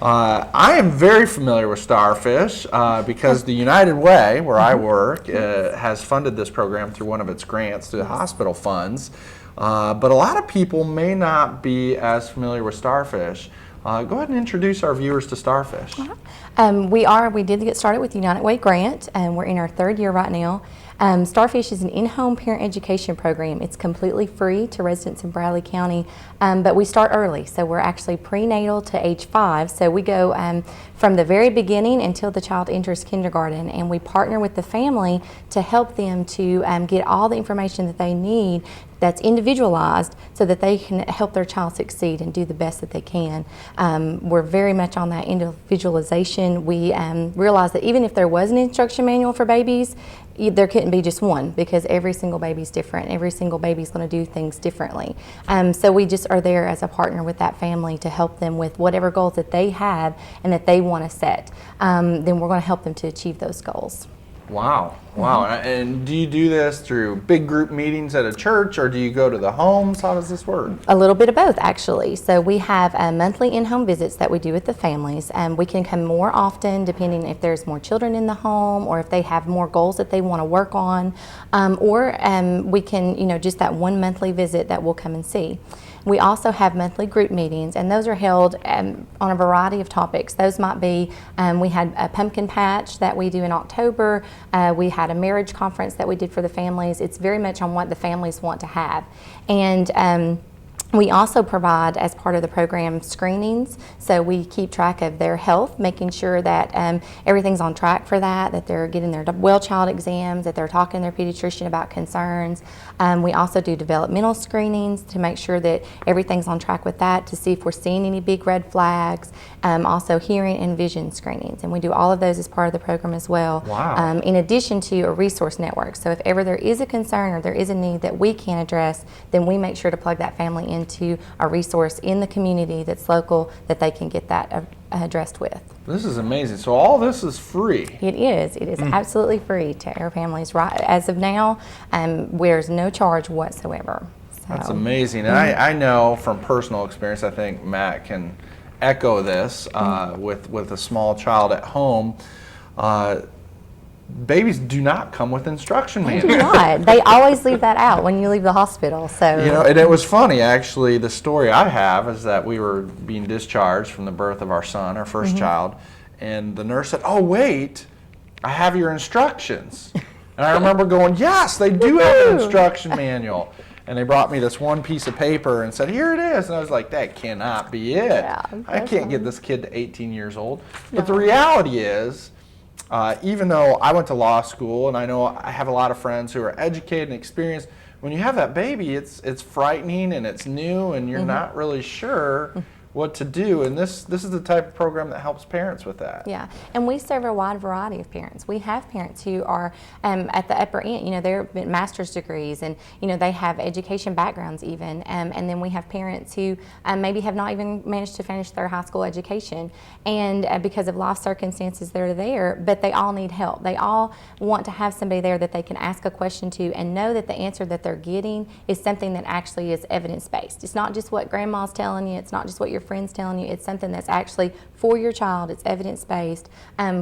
[SPEAKER 1] I am very familiar with Starfish because the United Way, where I work, has funded this program through one of its grants through the hospital funds. But a lot of people may not be as familiar with Starfish. Go ahead and introduce our viewers to Starfish.
[SPEAKER 8] We did get started with the United Way grant, and we're in our third year right now. Starfish is an in-home parent education program. It's completely free to residents in Bradley County, but we start early. So we're actually prenatal to age 5. So we go from the very beginning until the child enters kindergarten, and we partner with the family to help them to get all the information that they need that's individualized so that they can help their child succeed and do the best that they can. We're very much on that individualization. We realize that even if there was an instruction manual for babies, there couldn't be just one because every single baby's different. Every single baby's going to do things differently. So we just are there as a partner with that family to help them with whatever goals that they have and that they want to set. Then we're going to help them to achieve those goals.
[SPEAKER 1] Wow. And do you do this through big group meetings at a church, or do you go to the homes? How does this work?
[SPEAKER 8] A little bit of both, actually. So we have monthly in-home visits that we do with the families. We can come more often depending if there's more children in the home or if they have more goals that they want to work on. Or we can, just that one monthly visit that we'll come and see. We also have monthly group meetings, and those are held on a variety of topics. Those might be, we had a pumpkin patch that we do in October. We had a marriage conference that we did for the families. It's very much on what the families want to have. And we also provide, as part of the program, screenings. So we keep track of their health, making sure that everything's on track for that they're getting their well child exams, that they're talking to their pediatrician about concerns. We also do developmental screenings to make sure that everything's on track with that, to see if we're seeing any big red flags. Also hearing and vision screenings. And we do all of those as part of the program as well.
[SPEAKER 1] Wow.
[SPEAKER 8] In addition to a resource network. So if ever there is a concern or there is a need that we can address, then we make sure to plug that family into a resource in the community that's local that they can get that addressed with.
[SPEAKER 1] This is amazing. So all this is free.
[SPEAKER 8] It is. It is absolutely free to our families. Right as of now, there's no charge whatsoever. So.
[SPEAKER 1] That's amazing. And I know from personal experience, I think Matt can echo this with a small child at home. Babies do not come with instruction
[SPEAKER 8] They
[SPEAKER 1] manuals.
[SPEAKER 8] do not. They always leave that out when you leave the hospital. So
[SPEAKER 1] And it was funny, actually. The story I have is that we were being discharged from the birth of our son, our first child, and the nurse said, "Oh, wait, I have your instructions." And I remember going, "Yes, they do have an instruction manual." And they brought me this one piece of paper and said, "Here it is." And I was like, "That cannot be it.
[SPEAKER 8] Yeah,
[SPEAKER 1] I can't get this kid to 18 years old." But the reality is, even though I went to law school and I know I have a lot of friends who are educated and experienced, when you have that baby, it's frightening and it's new and you're not really sure what to do. And this is the type of program that helps parents with that.
[SPEAKER 8] Yeah, and we serve a wide variety of parents. We have parents who are at the upper end, they're master's degrees and, they have education backgrounds even. And then we have parents who maybe have not even managed to finish their high school education. And because of life circumstances, they're there, but they all need help. They all want to have somebody there that they can ask a question to and know that the answer that they're getting is something that actually is evidence-based. It's not just what grandma's telling you. It's not just what your friends telling you. It's something that's actually for your child. It's evidence-based.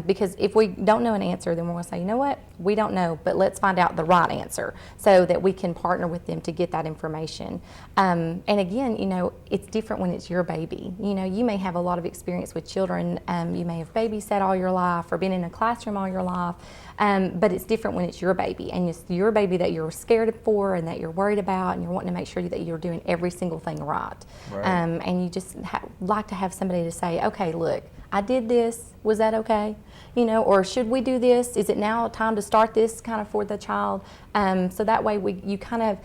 [SPEAKER 8] Because if we don't know an answer, then we're going to say, you know what? We don't know, but let's find out the right answer so that we can partner with them to get that information. And again, it's different when it's your baby. You may have a lot of experience with children. You may have babysat all your life or been in a classroom all your life. But it's different when it's your baby, and it's your baby that you're scared for and that you're worried about, and you're wanting to make sure that you're doing every single thing right. And you just like to have somebody to say, okay, look, I did this, was that okay? Or should we do this? Is it now time to start this kind of for the child? So that way you kind of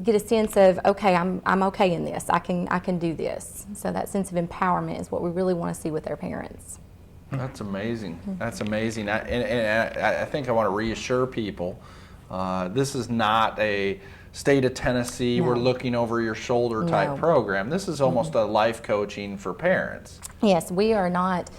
[SPEAKER 8] get a sense of, okay, I'm okay in this. I can do this. So that sense of empowerment is what we really want to see with their parents.
[SPEAKER 1] That's amazing. That's amazing. I think I want to reassure people, this is not a state of Tennessee, we're looking over your shoulder type program. This is almost a life coaching for parents.
[SPEAKER 8] Yes, we are not.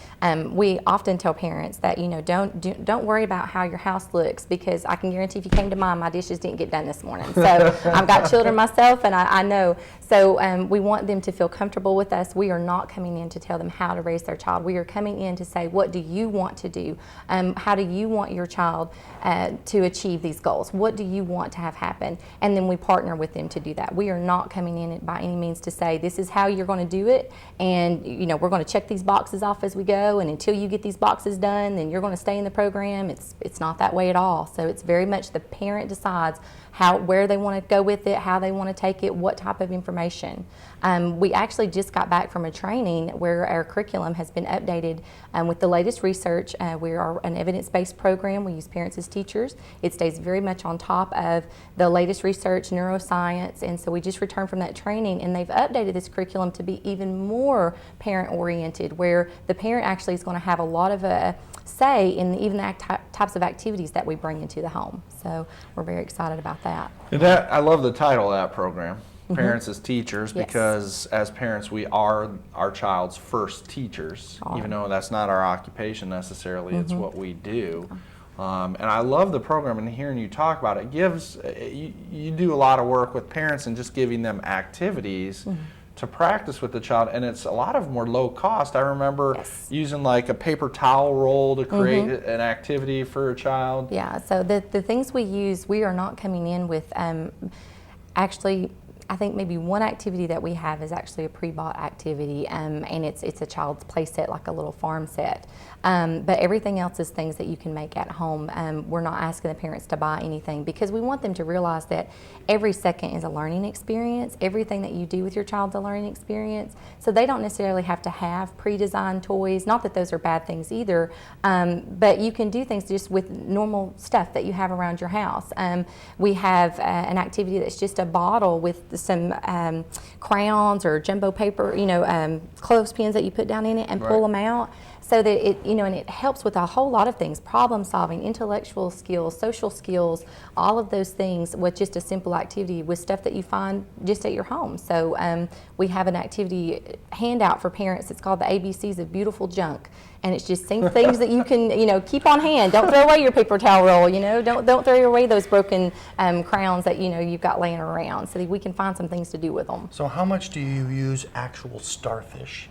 [SPEAKER 8] We often tell parents that, you know, don't worry about how your house looks, because I can guarantee if you came to mine, my dishes didn't get done this morning. So I've got children myself, and I know. So we want them to feel comfortable with us. We are not coming in to tell them how to raise their child. We are coming in to say, what do you want to do? How do you want your child to achieve these goals? What do you want to have happen? And then we partner with them to do that. We are not coming in by any means to say, this is how you're going to do it, and you know, we're going to check these boxes off as we go, and until you get these boxes done, then you're going to stay in the program. It's not that way at all. So it's very much the parent decides where they want to go with it, how they want to take it, what type of information. We actually just got back from a training where our curriculum has been updated with the latest research. We are an evidence-based program. We use parents as teachers. It stays very much on top of the latest research, neuroscience, and so we just returned from that training, and they've updated this curriculum to be even more parent-oriented, where the parent actually is going to have a lot of a say in even the types of activities that we bring into the home. So we're very excited about that.
[SPEAKER 1] And I love the title of that program, Parents as Teachers, because as parents we are our child's first teachers, even though that's not our occupation necessarily, it's what we do. And I love the program, and hearing you talk about it gives, you do a lot of work with parents and just giving them activities to practice with the child, and it's a lot of them are low cost. I remember using like a paper towel roll to create an activity for a child.
[SPEAKER 8] Yeah, so the things we use, we are not coming in with, actually, I think maybe one activity that we have is actually a pre-bought activity, and it's a child's play set, like a little farm set. But everything else is things that you can make at home. We're not asking the parents to buy anything, because we want them to realize that every second is a learning experience. Everything that you do with your child's a learning experience. So they don't necessarily have to have pre-designed toys. Not that those are bad things either, but you can do things just with normal stuff that you have around your house. We have an activity that's just a bottle with some crayons or jumbo paper, you know, clothespins that you put down in it and pull them out. So that it, you know, and it helps with a whole lot of things: problem solving, intellectual skills, social skills, all of those things with just a simple activity with stuff that you find just at your home. So we have an activity handout for parents. It's called the ABCs of Beautiful Junk. And it's just things that you can, you know, keep on hand. Don't throw away your paper towel roll, you know. Don't throw away those broken crayons that, you know, you've got laying around, so that we can find some things to do with them.
[SPEAKER 2] So how much do you use actual starfish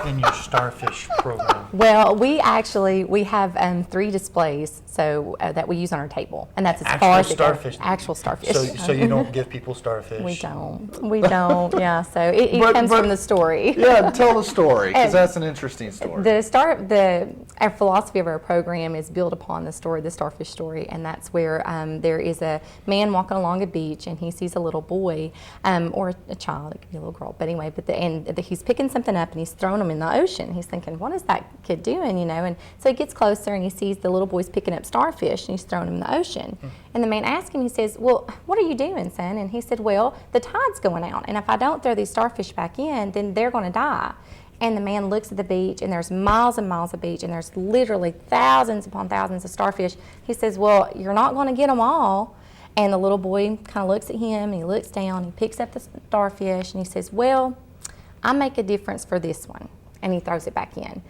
[SPEAKER 2] in your starfish program?
[SPEAKER 8] Well, we have 3 displays that we use on our table, and that's as far as it goes. Actual starfish.
[SPEAKER 2] So you don't give people starfish?
[SPEAKER 8] We don't. Yeah. So it comes from the story.
[SPEAKER 1] Yeah, tell the story, because that's an interesting story.
[SPEAKER 8] Our philosophy of our program is built upon the story, the starfish story, and that's where there is a man walking along a beach, and he sees a little boy, or a child. It could be a little girl, but anyway. He's picking something up and he's throwing them in the ocean. He's thinking, what is that kid doing, you know? And so he gets closer and he sees the little boy's picking up starfish and he's throwing them in the ocean. And the man asks him, he says, well, what are you doing, son? And he said, well, the tide's going out, and if I don't throw these starfish back in, then they're going to die. And the man looks at the beach, and there's miles and miles of beach, and there's literally thousands upon thousands of starfish. He says, well, you're not going to get them all. And the little boy kind of looks at him, and he looks down, he picks up the starfish, and he says, well, I make a difference for this one. And he throws it back in.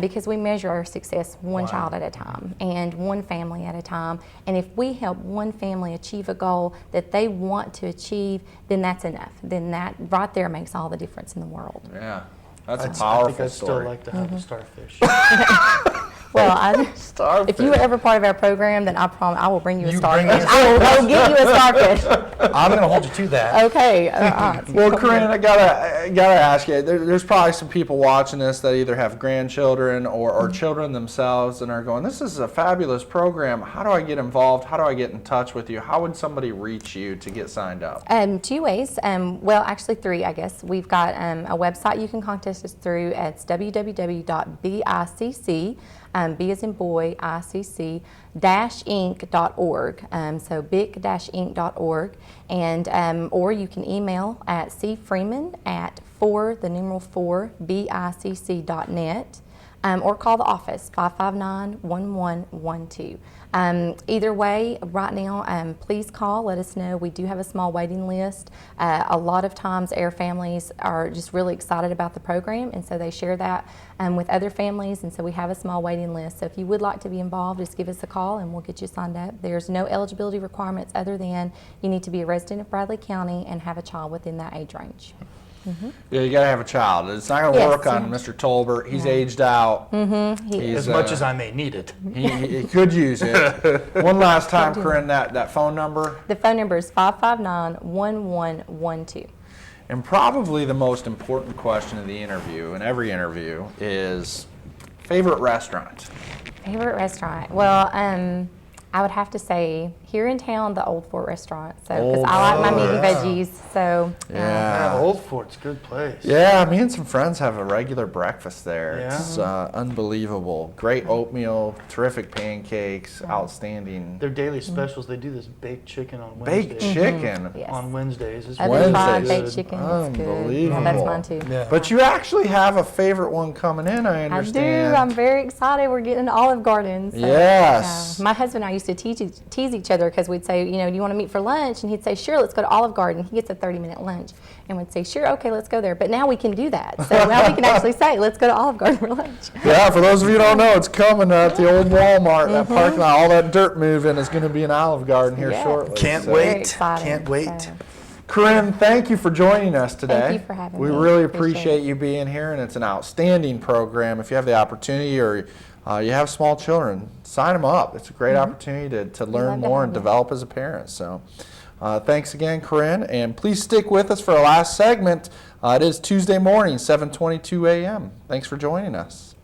[SPEAKER 8] Because we measure our success one child at a time and one family at a time. And if we help one family achieve a goal that they want to achieve, then that's enough. Then that right there makes all the difference in the world.
[SPEAKER 1] Yeah, that's a powerful
[SPEAKER 2] I think I'd
[SPEAKER 1] story.
[SPEAKER 2] still like to have a starfish.
[SPEAKER 8] Well,
[SPEAKER 1] Starfish.
[SPEAKER 8] if you were ever part of our program, then I promise I will bring you a
[SPEAKER 2] You bring
[SPEAKER 8] starfish.
[SPEAKER 2] me a
[SPEAKER 8] I will go get you a starfish.
[SPEAKER 2] I'm going to hold you to that.
[SPEAKER 8] Okay.
[SPEAKER 1] Well, Corinne, I gotta ask you. There's probably some people watching this that either have grandchildren or children themselves, and are going, "This is a fabulous program. How do I get involved? How do I get in touch with you? How would somebody reach you to get signed up?"
[SPEAKER 8] 2 ways. Well, actually 3, I guess. We've got a website you can contact us through. It's www.bicc. B as in boy, ICC, -inc.org. So bic-inc.org. And, or you can email at cfreeman@4bicc.net. Or call the office, 559-1112. Either way, right now, please call, let us know. We do have a small waiting list. A lot of times our families are just really excited about the program, and so they share that with other families, and so we have a small waiting list. So if you would like to be involved, just give us a call and we'll get you signed up. There's no eligibility requirements other than you need to be a resident of Bradley County and have a child within that age range.
[SPEAKER 1] Yeah, you gotta have a child. It's not gonna
[SPEAKER 8] Yes,
[SPEAKER 1] work on
[SPEAKER 8] yeah.
[SPEAKER 1] Mr. Tolbert. He's aged out. He's,
[SPEAKER 2] As much as I may need it.
[SPEAKER 1] he could use it. One last time, Corinne, that phone number.
[SPEAKER 8] The phone number is 559-1112.
[SPEAKER 1] And probably the most important question of the interview, in every interview, is favorite restaurant.
[SPEAKER 8] Favorite restaurant? Well, I would have to say here in town, the Old Fort restaurant. So, because I like my meat and veggies. So,
[SPEAKER 1] Yeah.
[SPEAKER 2] Old Fort's a good place.
[SPEAKER 1] Yeah, me and some friends have a regular breakfast there.
[SPEAKER 2] Yeah.
[SPEAKER 1] It's unbelievable. Great oatmeal, terrific pancakes, outstanding
[SPEAKER 2] Their daily specials, they do this baked chicken on Wednesdays.
[SPEAKER 1] baked chicken.
[SPEAKER 8] yes.
[SPEAKER 2] On Wednesdays. It's
[SPEAKER 8] Oven fried
[SPEAKER 1] Wednesdays.
[SPEAKER 8] baked chicken is good. Yeah, that's
[SPEAKER 1] Unbelievable.
[SPEAKER 8] mine too.
[SPEAKER 2] Yeah.
[SPEAKER 1] But you actually have a favorite one coming in, I
[SPEAKER 8] I
[SPEAKER 1] understand.
[SPEAKER 8] do. I'm very excited. We're getting Olive Garden. So,
[SPEAKER 1] Yes.
[SPEAKER 8] my husband and I used to tease each other because we'd say, do you want to meet for lunch? And he'd say, sure, let's go to Olive Garden. He gets a 30-minute lunch. And we'd say, sure, okay, let's go there. But now we can do that. So now we can actually say, let's go to Olive Garden for lunch.
[SPEAKER 1] Yeah, for those of you who don't know, it's coming at the old Walmart. That parking lot, all that dirt moving is going to be an Olive Garden here
[SPEAKER 8] Yes.
[SPEAKER 1] shortly.
[SPEAKER 2] Can't
[SPEAKER 1] So-
[SPEAKER 2] wait.
[SPEAKER 8] Very excited.
[SPEAKER 2] Can't wait.
[SPEAKER 8] So,
[SPEAKER 1] Corinne, thank you for joining us today.
[SPEAKER 8] Thank you for having
[SPEAKER 1] we
[SPEAKER 8] me.
[SPEAKER 1] really
[SPEAKER 8] Appreciate
[SPEAKER 1] appreciate
[SPEAKER 8] it.
[SPEAKER 1] you being here, and it's an outstanding program. If you have the opportunity or you have small children, sign them up. It's a great opportunity to learn
[SPEAKER 8] love to
[SPEAKER 1] more
[SPEAKER 8] have
[SPEAKER 1] and
[SPEAKER 8] them.
[SPEAKER 1] develop as a parent. So thanks again, Corinne, and please stick with us for our last segment. It is Tuesday morning, 7:22 a.m. Thanks for joining us.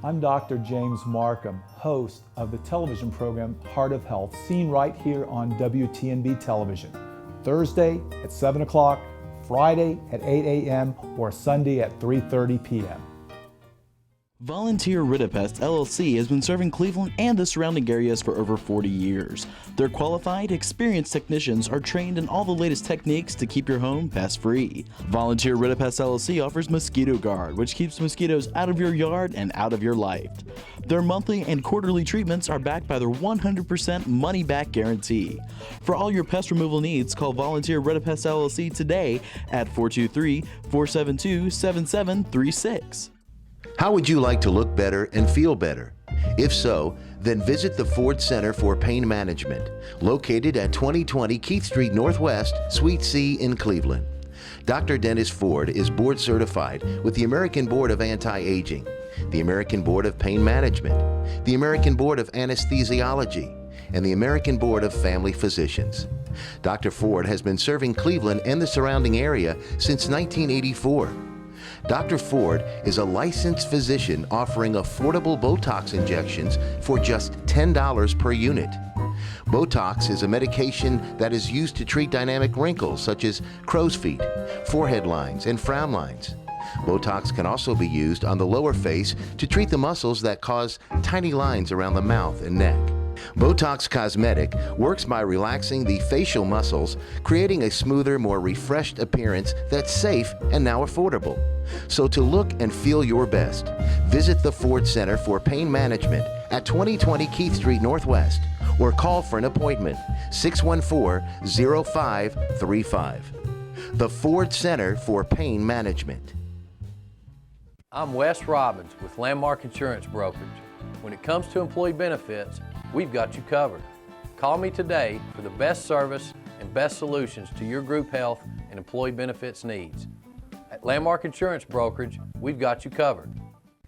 [SPEAKER 3] I'm Dr. James Markham, host of the television program Heart of Health, seen right here on WTNB television. Thursday at 7 o'clock, Friday at 8 a.m., or Sunday at 3:30 p.m.
[SPEAKER 4] Volunteer Ridipest LLC has been serving Cleveland and the surrounding areas for over 40 years. Their qualified, experienced technicians are trained in all the latest techniques to keep your home pest-free. Volunteer Ridipest LLC offers Mosquito Guard, which keeps mosquitoes out of your yard and out of your life. Their monthly and quarterly treatments are backed by their 100% money-back guarantee. For all your pest removal needs, call Volunteer Ridipest LLC today at 423-472-7736.
[SPEAKER 5] How would you like to look better and feel better? If so, then visit the Ford Center for Pain Management, located at 2020 Keith Street Northwest, Suite C in Cleveland. Dr. Dennis Ford is board certified with the American Board of Anti-Aging, the American Board of Pain Management, the American Board of Anesthesiology, and the American Board of Family Physicians. Dr. Ford has been serving Cleveland and the surrounding area since 1984. Dr. Ford is a licensed physician offering affordable Botox injections for just $10 per unit. Botox is a medication that is used to treat dynamic wrinkles such as crow's feet, forehead lines, and frown lines. Botox can also be used on the lower face to treat the muscles that cause tiny lines around the mouth and neck. Botox Cosmetic works by relaxing the facial muscles, creating a smoother, more refreshed appearance that's safe and now affordable. So to look and feel your best, visit the Ford Center for Pain Management at 2020 Keith Street Northwest or call for an appointment, 614-0535. The Ford Center for Pain Management.
[SPEAKER 6] I'm Wes Robbins with Landmark Insurance Brokerage. When it comes to employee benefits, we've got you covered. Call me today for the best service and best solutions to your group health and employee benefits needs. At Landmark Insurance Brokerage, we've got you covered.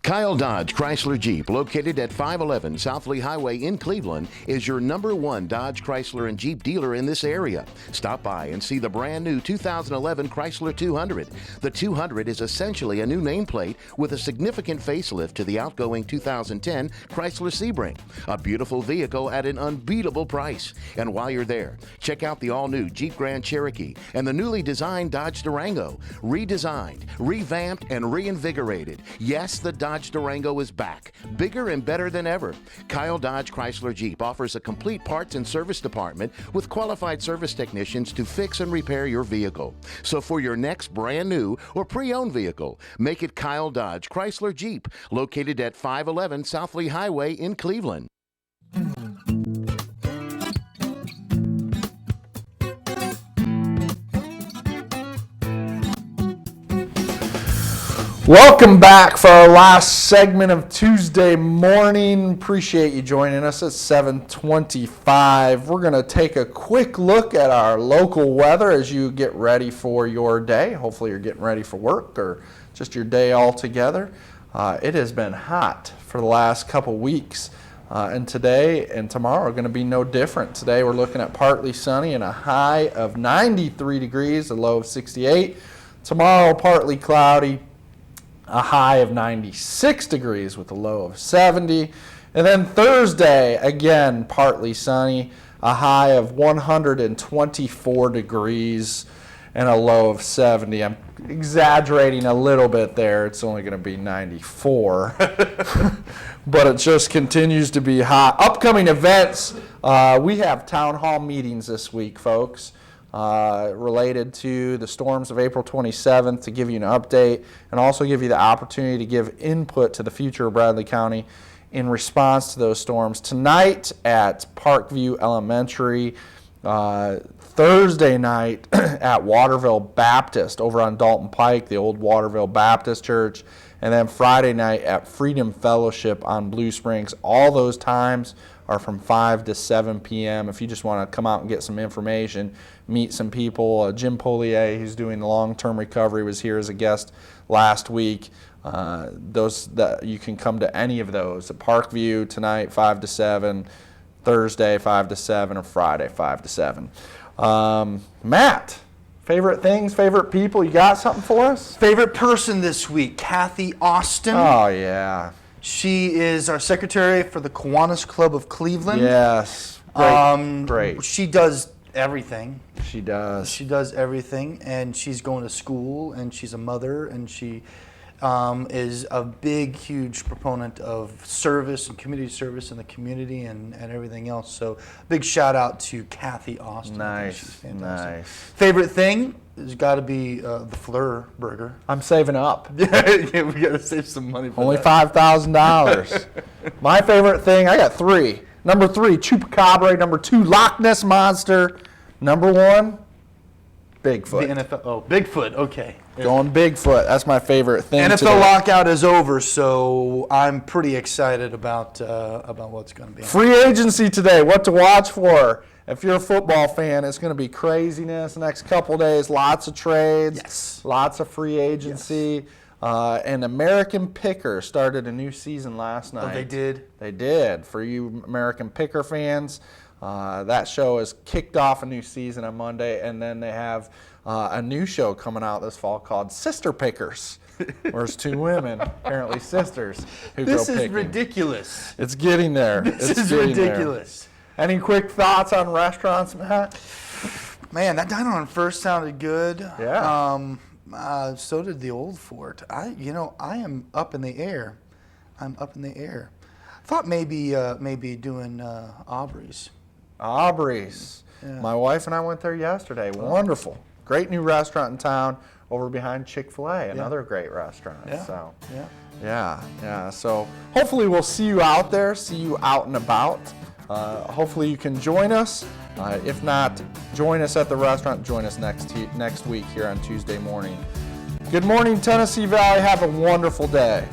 [SPEAKER 5] Kyle Dodge Chrysler Jeep, located at 511 South Lee Highway in Cleveland, is your #1 Dodge, Chrysler, and Jeep dealer in this area. Stop by and see the brand new 2011 Chrysler 200. The 200 is essentially a new nameplate with a significant facelift to the outgoing 2010 Chrysler Sebring. A beautiful vehicle at an unbeatable price. And while you're there, check out the all-new Jeep Grand Cherokee and the newly designed Dodge Durango. Redesigned, revamped, and reinvigorated. Yes, the Dodge Durango is back, bigger and better than ever. Kyle Dodge Chrysler Jeep offers a complete parts and service department with qualified service technicians to fix and repair your vehicle. So for your next brand new or pre-owned vehicle, make it Kyle Dodge Chrysler Jeep, located at 511 South Lee Highway in Cleveland.
[SPEAKER 1] Welcome back for our last segment of Tuesday morning. Appreciate you joining us at 7:25. We're going to take a quick look at our local weather as you get ready for your day. Hopefully you're getting ready for work or just your day altogether. It has been hot for the last couple weeks, and today and tomorrow are going to be no different. Today we're looking at partly sunny and a high of 93 degrees, a low of 68. Tomorrow partly cloudy, a high of 96 degrees with a low of 70. And then Thursday, again, partly sunny, a high of 124 degrees and a low of 70. I'm exaggerating a little bit there. It's only going to be 94. But it just continues to be hot. Upcoming events, we have town hall meetings this week, folks. Related to the storms of April 27th to give you an update and also give you the opportunity to give input to the future of Bradley County in response to those storms. Tonight at Parkview Elementary, Thursday night at Waterville Baptist over on Dalton Pike, the old Waterville Baptist Church, and then Friday night at Freedom Fellowship on Blue Springs. All those times are from 5 to 7 p.m. If you just want to come out and get some information, meet some people. Jim Polier, who's doing the long-term recovery, was here as a guest last week. You can come to any of those. At Parkview tonight, 5 to 7, Thursday, 5 to 7, or Friday, 5 to 7. Matt, favorite things, favorite people, you got something for us?
[SPEAKER 2] Favorite person this week, Kathy Austin.
[SPEAKER 1] Oh, yeah.
[SPEAKER 2] She is our secretary for the Kiwanis Club of Cleveland.
[SPEAKER 1] Yes. Great.
[SPEAKER 2] She does everything.
[SPEAKER 1] She does.
[SPEAKER 2] She does everything, and she's going to school, and she's a mother, and she is a big, huge proponent of service and community service in the community and everything else. So big shout out to Kathy Austin.
[SPEAKER 1] Nice.
[SPEAKER 2] Favorite thing has got to be the Fleur burger.
[SPEAKER 1] I'm saving up.
[SPEAKER 2] Yeah, we got to save some money for
[SPEAKER 1] Only
[SPEAKER 2] that.
[SPEAKER 1] $5,000. My favorite thing, I got 3. Number 3, Chupacabra. Number 2, Loch Ness Monster. Number 1, Bigfoot.
[SPEAKER 2] The NFL. Oh, Bigfoot. Okay.
[SPEAKER 1] Going Bigfoot. That's my favorite thing.
[SPEAKER 2] NFL
[SPEAKER 1] today.
[SPEAKER 2] lockout is over, so I'm pretty excited about what's going to be.
[SPEAKER 1] Free agency today. What to watch for? If you're a football fan, it's going to be craziness the next couple days. Lots of trades.
[SPEAKER 2] Yes.
[SPEAKER 1] Lots of free agency. Yes. And American Picker started a new season last night.
[SPEAKER 2] Oh, they did?
[SPEAKER 1] They did. For you American Picker fans, that show has kicked off a new season on Monday, and then they have a new show coming out this fall called Sister Pickers, where it's 2 women, apparently sisters, who go picking.
[SPEAKER 2] This is ridiculous.
[SPEAKER 1] It's getting there.
[SPEAKER 2] This
[SPEAKER 1] It's
[SPEAKER 2] is
[SPEAKER 1] getting there.
[SPEAKER 2] ridiculous.
[SPEAKER 1] Any quick thoughts on restaurants, Matt?
[SPEAKER 2] Man, that Diner on First sounded good.
[SPEAKER 1] Yeah.
[SPEAKER 2] So did the Old Fort. I am up in the air. Thought maybe doing Aubrey's.
[SPEAKER 1] Aubrey's.
[SPEAKER 2] Yeah.
[SPEAKER 1] My wife and I went there yesterday. Wonderful. Great new restaurant in town over behind Chick-fil-A, another great restaurant.
[SPEAKER 2] Yeah.
[SPEAKER 1] So,
[SPEAKER 2] Yeah.
[SPEAKER 1] yeah. So hopefully we'll see you out there, see you out and about. Hopefully you can join us. If not, join us at the restaurant. Join us next week here on Tuesday morning. Good morning, Tennessee Valley. Have a wonderful day.